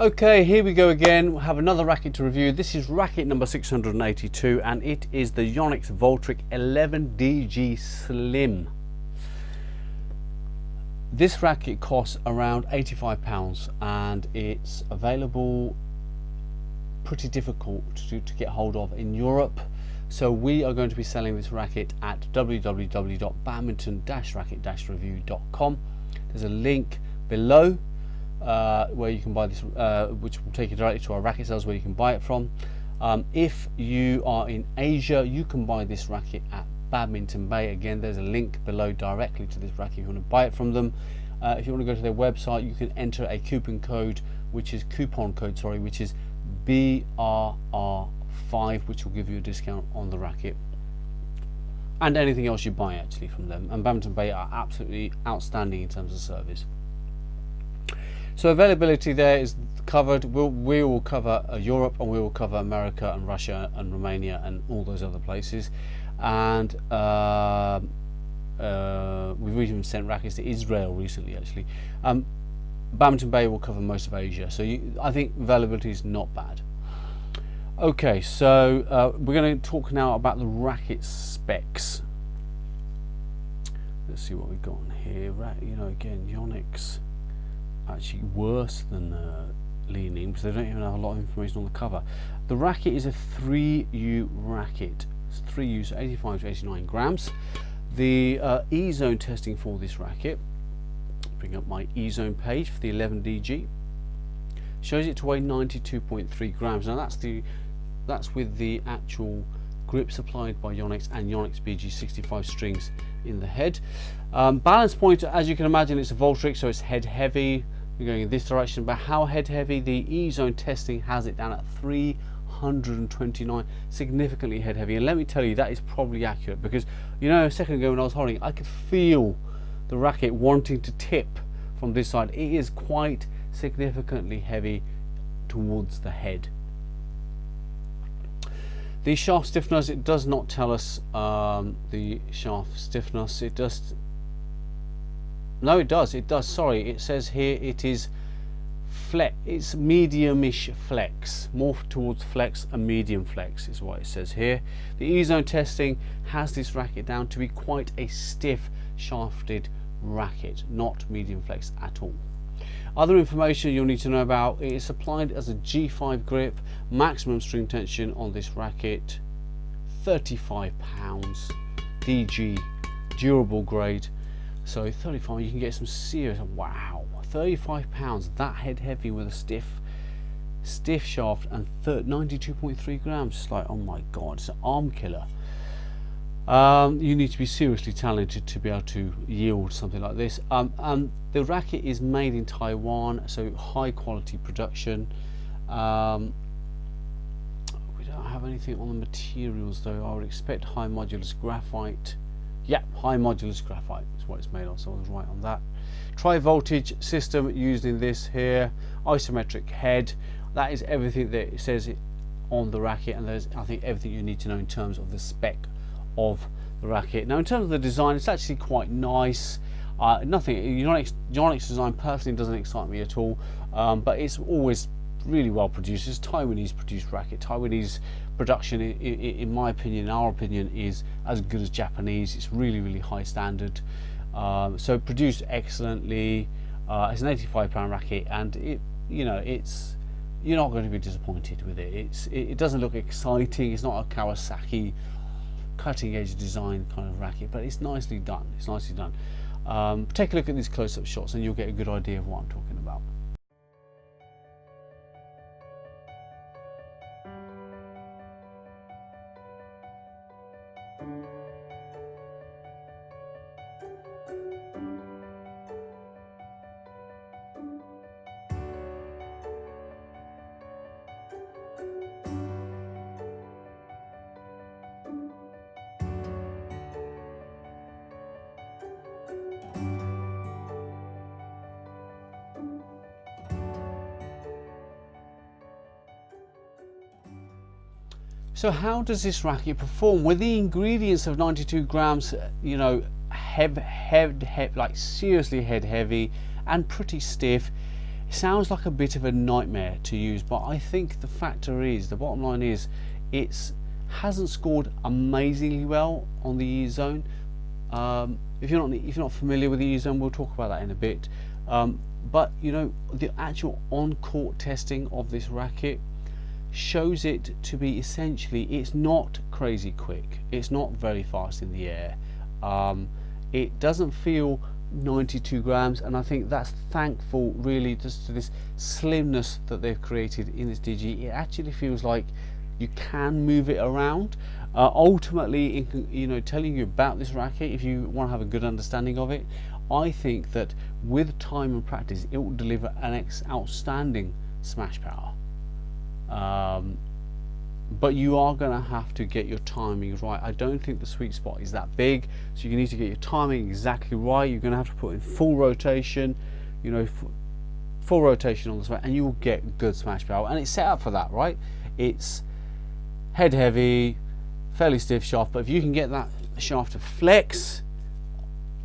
Okay, here we go again. We'll have another racket to review. This is racket number 682 and it is the Yonex Voltric 11DG Slim. This racket costs around £85 and it's available, pretty difficult to get hold of in Europe. So we are going to be selling this racket at www.badminton-racket-review.com. There's a link below where you can buy this, which will take you directly to our racket sales where you can buy it from. If you are in Asia, you can buy this racket at Badminton Bay. Again, there's a link below directly to this racket if you want to buy it from them. If you want to go to their website, you can enter a coupon code, which is BRR5, which will give you a discount on the racket and anything else you buy actually from them. And Badminton Bay are absolutely outstanding in terms of service. So availability there is covered. We will cover Europe, and we will cover America and Russia and Romania and all those other places. And we've even sent rackets to Israel recently actually. Badminton Bay will cover most of Asia, so I think availability is not bad. Okay, so we're going to talk now about the racket specs. Let's see what we've got on here. You know, again, Yonex actually worse than Li-Ning because they don't even have a lot of information on the cover. The racket is a 3U racket. It's 3U, so 85 to 89 grams. The E-zone testing for this racket, bring up my E-zone page for the 11DG, shows it to weigh 92.3 grams. Now that's with the actual grip supplied by Yonex and Yonex BG65 strings in the head. Balance point, as you can imagine, it's a Voltric, so it's head heavy. We're going in this direction, but how head heavy? The E-zone testing has it down at 329, significantly head heavy. And let me tell you, that is probably accurate, because you know, a second ago when I was holding it, I could feel the racket wanting to tip from this side. It is quite significantly heavy towards the head. The shaft stiffness, it does not tell us the shaft stiffness. It does. No, it does. It does. Sorry, it says here it is flex. It's medium-ish flex, more towards flex and medium flex is what it says here. The E-zone testing has this racket down to be quite a stiff shafted racket, not medium flex at all. Other information you'll need to know about: it is supplied as a G5 grip, maximum string tension on this racket, 35 pounds, DG, durable grade. So 35, you can get some serious, wow, 35 pounds, that head heavy with a stiff shaft and 92.3 grams. It's like, oh my god, it's an arm killer. You need to be seriously talented to be able to yield something like this. The racket is made in Taiwan, so high quality production. We don't have anything on the materials though. I would expect high modulus graphite. Yeah, high modulus graphite is what it's made of, so I was right on that. Tri-voltage system used in this here, isometric head. That is everything that it says on the racket, and there's, I think, everything you need to know in terms of the spec of the racket. Now in terms of the design, it's actually quite nice. Nothing, Yonex design personally doesn't excite me at all, but it's always really well produced. It's Taiwanese produced racket. Taiwanese production, in my opinion, in our opinion, is as good as Japanese. It's really high standard. So produced excellently. It's an £85 racket, and you're not going to be disappointed with it. It doesn't look exciting. It's not a Kawasaki cutting edge design kind of racket, but it's nicely done. It's nicely done. Take a look at these close-up shots and you'll get a good idea of what I'm talking about. So how does this racket perform with the ingredients of 92 grams? You know, like seriously head heavy and pretty stiff. sounds like a bit of a nightmare to use, but I think the bottom line is, it's hasn't scored amazingly well on the E zone. If you're not familiar with the E zone, we'll talk about that in a bit. But you know, the actual on-court testing of this racket shows it to be essentially, it's not crazy quick, it's not very fast in the air, it doesn't feel 92 grams, and I think that's thankful really just to this slimness that they've created in this DG. It actually feels like you can move it around. Ultimately, you know, telling you about this racket, if you want to have a good understanding of it, I think that with time and practice it will deliver an outstanding smash power. But you are going to have to get your timing right. I don't think the sweet spot is that big, so you need to get your timing exactly right. You're going to have to put in full rotation, you know, full rotation on the smash, and you will get good smash power. And it's set up for that, right? It's head heavy, fairly stiff shaft, but if you can get that shaft to flex,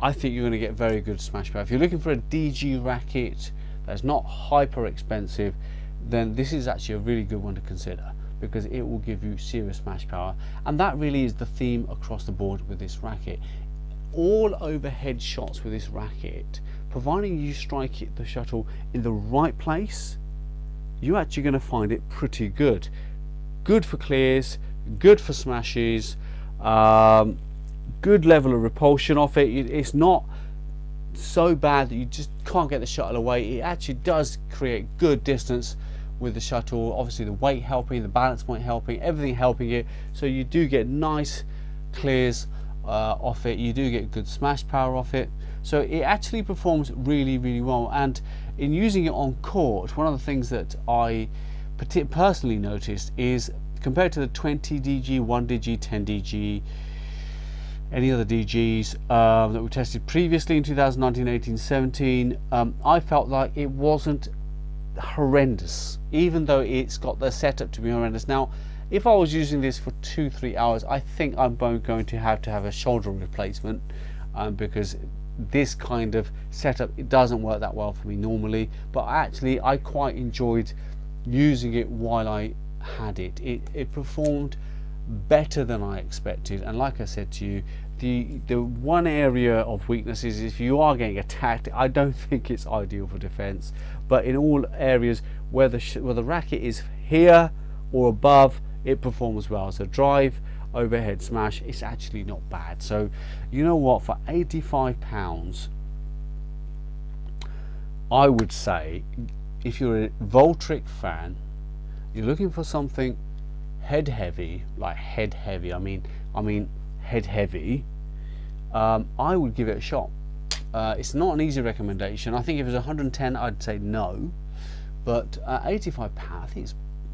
I think you're going to get very good smash power. If you're looking for a DG racket that's not hyper expensive, then this is actually a really good one to consider, because it will give you serious smash power. And that really is the theme across the board with this racket. All overhead shots with this racket, providing you strike the shuttle in the right place, you're actually going to find it pretty good. Good for clears, good for smashes, good level of repulsion off it. It's not so bad that you just can't get the shuttle away. It actually does create good distance with the shuttle. Obviously the weight helping, the balance point helping, everything helping it, so you do get nice clears off it. You do get good smash power off it, so it actually performs really, really well. And in using it on court, one of the things that I personally noticed is, compared to the 20DG, 1DG, 10DG, any other DGs that we tested previously in 2019, 18, 17, I felt like it wasn't horrendous, even though it's got the setup to be horrendous. Now, if I was using this for 2-3 hours, I think I'm going to have a shoulder replacement, because this kind of setup, it doesn't work that well for me normally. But actually I quite enjoyed using it while I had it. It performed better than I expected, and like I said to you, the one area of weakness is if you are getting attacked, I don't think it's ideal for defense. But in all areas where the racket is here or above, it performs well. So drive, overhead smash, it's actually not bad. So you know what, for £85, I would say, if you're a Voltric fan, you're looking for something head heavy, like head heavy, I mean head heavy, I would give it a shot. It's not an easy recommendation. I think if it was 110, I'd say no, but £85, I think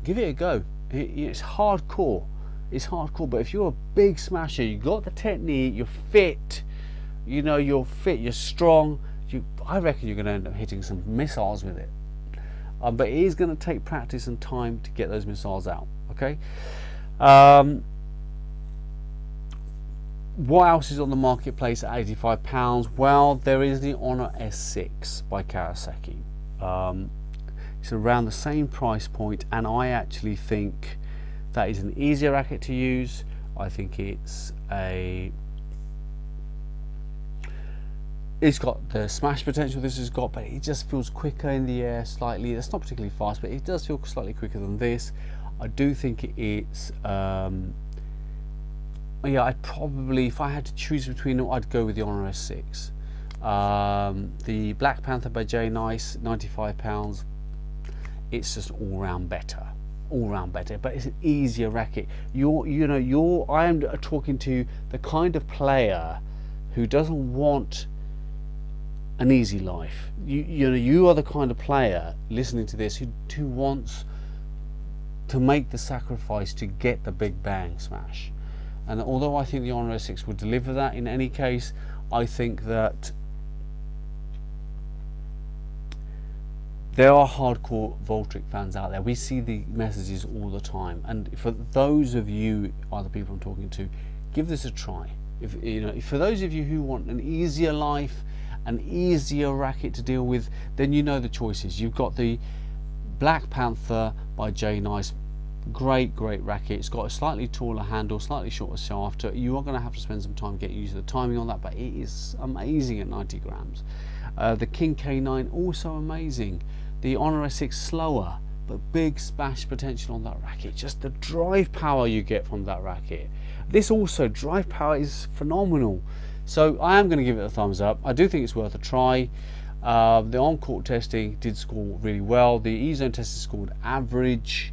give it a go. It's hardcore. It's hardcore, but if you're a big smasher, you got the technique, you're fit, you know, you're strong, I reckon you're going to end up hitting some missiles with it. But it is going to take practice and time to get those missiles out. Okay. What else is on the marketplace at £85? Well, there is the Honor S6 by Kawasaki. It's around the same price point, and I actually think that is an easier racket to use. I think it's got the smash potential this has got, but it just feels quicker in the air slightly. It's not particularly fast, but it does feel slightly quicker than this. I do think it's yeah, I'd probably, if I had to choose between them, I'd go with the Honor S6. The Black Panther by J Nice, £95. It's just all round better, but it's an easier racket. I am talking to the kind of player who doesn't want an easy life. You are the kind of player listening to this who wants to make the sacrifice to get the big bang smash. And although I think the Honor S6 will deliver that in any case, I think that there are hardcore Voltric fans out there. We see the messages all the time, and for those of you are the people I'm talking to, give this a try. For those of you who want an easier life an easier racket to deal with, then you know the choices. You've got the Black Panther by J Nice. Great racket. It's got a slightly taller handle, slightly shorter shaft. You are going to have to spend some time getting used to the timing on that, but it is amazing at 90 grams. The King K9, also amazing. The Honor S6, slower but big smash potential on that racket. Just the drive power you get from that racket. This also, drive power is phenomenal. So I am going to give it a thumbs up. I do think it's worth a try. The on-court testing did score really well. The E-Zone test scored average.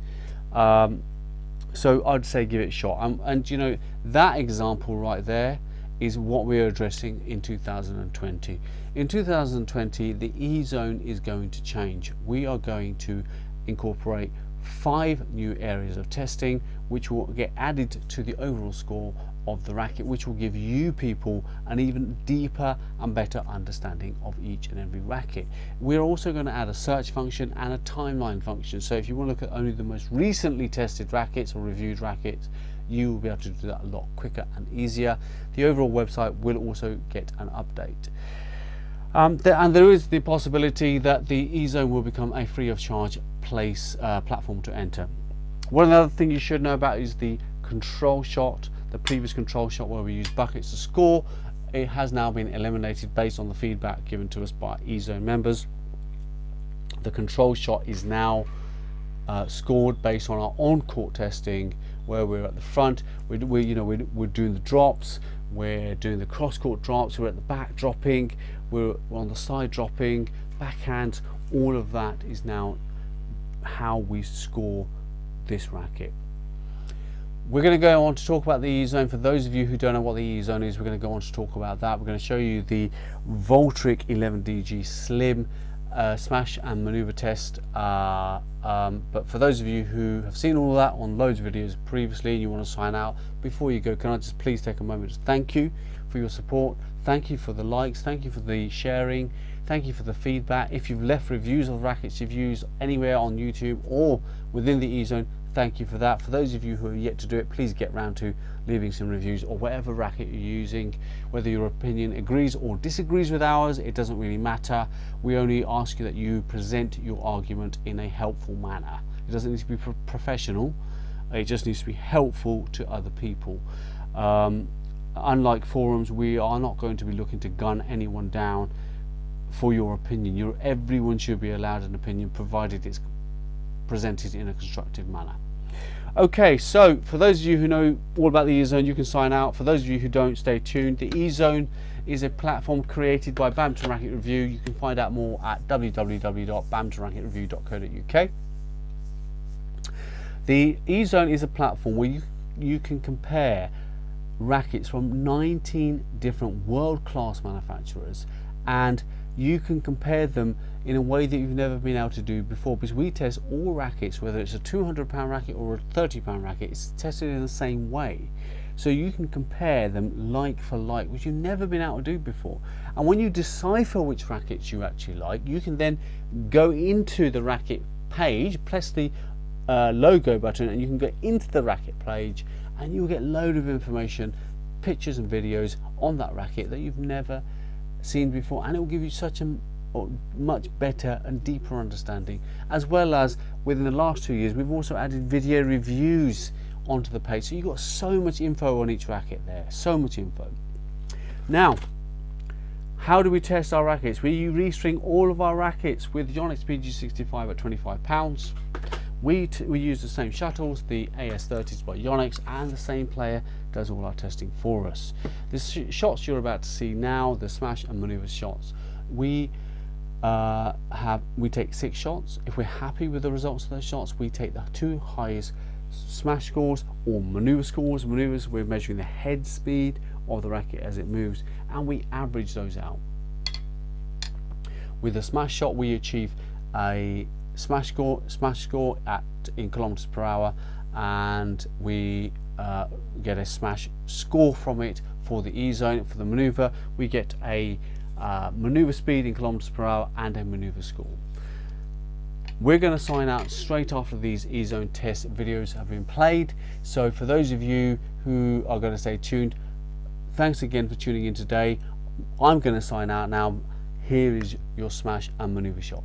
So I'd say give it a shot. And you know, that example right there is what we're addressing in 2020. In 2020, the E-Zone is going to change. We are going to incorporate 5 new areas of testing, which will get added to the overall score of the racket, which will give you people an even deeper and better understanding of each and every racket. We're also going to add a search function and a timeline function, so if you want to look at only the most recently tested rackets or reviewed rackets, you will be able to do that a lot quicker and easier. The overall website will also get an update. And there is the possibility that the E-Zone will become a free of charge platform to enter. One other thing you should know about is the control shot. The previous control shot where we used buckets to score, it has now been eliminated based on the feedback given to us by E-Zone members. The control shot is now scored based on our on-court testing, where we're at the front, we're doing the drops, we're doing the cross-court drops, we're at the back dropping, we're on the side dropping, backhand. All of that is now how we score this racket. We're going to go on to talk about the E-Zone. For those of you who don't know what the E-Zone is, we're going to go on to talk about that. We're going to show you the Voltric 11DG Slim smash and maneuver test. But for those of you who have seen all of that on loads of videos previously and you want to sign out, before you go, can I just please take a moment to thank you for your support. Thank you for the likes, thank you for the sharing, thank you for the feedback. If you've left reviews of rackets you've used anywhere on YouTube or within the E-Zone, thank you for that. For those of you who are yet to do it, please get round to leaving some reviews or whatever racket you're using. Whether your opinion agrees or disagrees with ours, it doesn't really matter. We only ask you that you present your argument in a helpful manner. It doesn't need to be professional, it just needs to be helpful to other people. Unlike forums, we are not going to be looking to gun anyone down for your opinion. Everyone should be allowed an opinion, provided it's presented in a constructive manner. Okay, so for those of you who know all about the E-Zone, you can sign out. For those of you who don't, stay tuned. The E-Zone is a platform created by Badminton Racket Review. You can find out more at www.badmintonracketreview.co.uk. The E-Zone is a platform where you can compare rackets from 19 different world-class manufacturers, and you can compare them in a way that you've never been able to do before, because we test all rackets, whether it's a £200 racket or a £30 racket, it's tested in the same way. So you can compare them like for like, which you've never been able to do before. And when you decipher which rackets you actually like, you can then go into the racket page, press the logo button, and you can go into the racket page and you'll get a load of information, pictures and videos on that racket that you've never seen before, and it will give you such a much better and deeper understanding. As well as, within the last 2 years, we've also added video reviews onto the page, so you've got so much info on each racket there, so much info. Now, how do we test our rackets? We re-string all of our rackets with Yonex PG65 at £25. We use the same shuttles, the AS30s by Yonex, and the same player does all our testing for us. The shots you're about to see now, the smash and maneuver shots, we take 6 shots. If we're happy with the results of those shots, we take the 2 highest smash scores or maneuver scores. Maneuvers, we're measuring the head speed of the racket as it moves, and we average those out. With the smash shot, we achieve a smash score in kilometers per hour, and we get a smash score from it for the E-Zone. For the maneuver, we get a maneuver speed in kilometers per hour and a maneuver score. We're going to sign out straight after these E-Zone test videos have been played. So for those of you who are going to stay tuned, thanks again for tuning in today. I'm going to sign out now. here is your smash and maneuver shot.